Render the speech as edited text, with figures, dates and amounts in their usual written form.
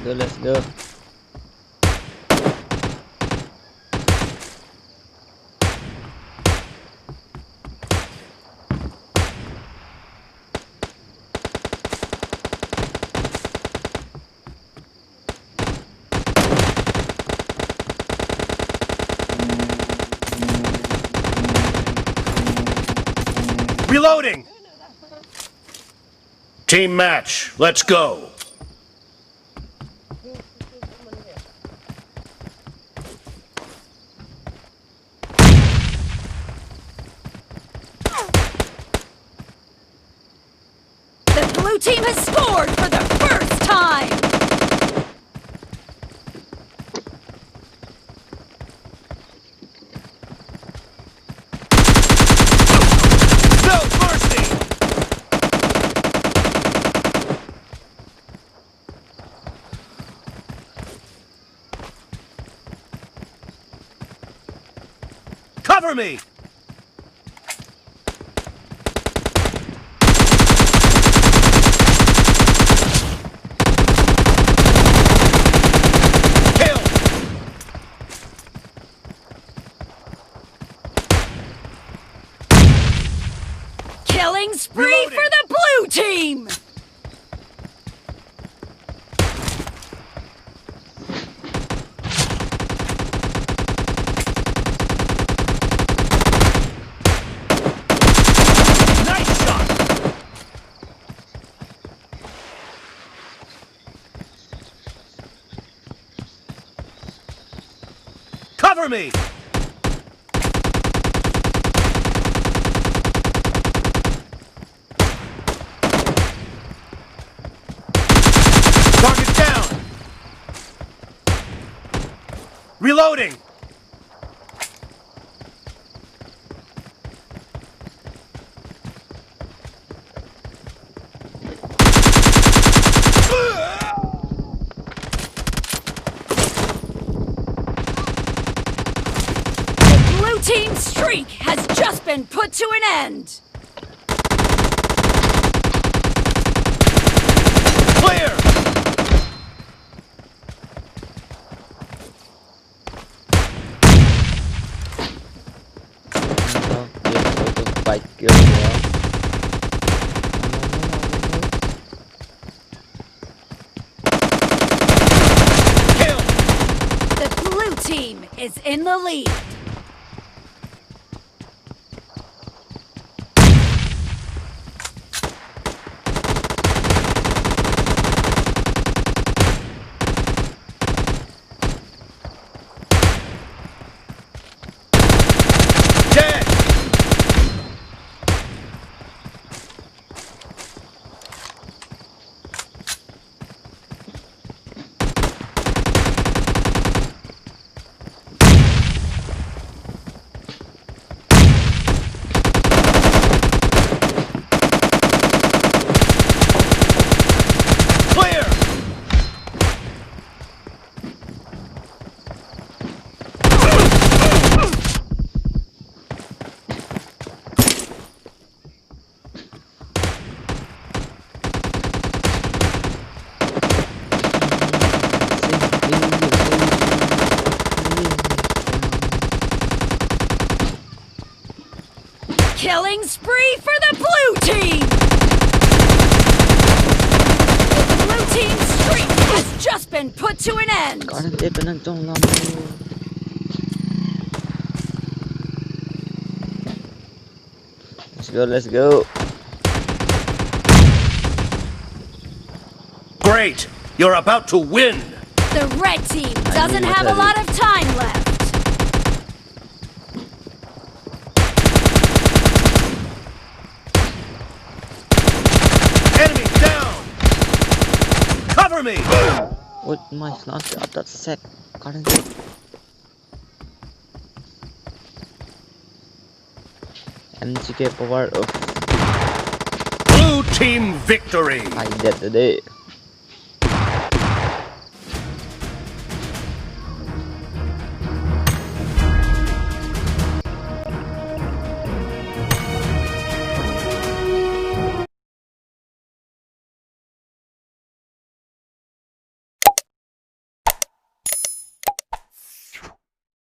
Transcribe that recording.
let's go. Reloading! Team match, let's go! The blue team has scored for the first time! No mercy! Cover me! Killing spree Reloading. for the blue team! Nice shot! Cover me! Target down! Reloading! The blue team's streak has just been put to an end! Clear! Fight kill ya. Kill! The blue team is in the lead. Dead! Clear! Killing spree for the blue team! The blue team's streak has just been put to an end! Karante pinagtong lang mo. Let's go. Great! You're about to win! The red team doesn't have a lot of time left! Enemy down! Cover me! What my launcher at that sec. Karante. MGK power of Blue team victory! I dead today.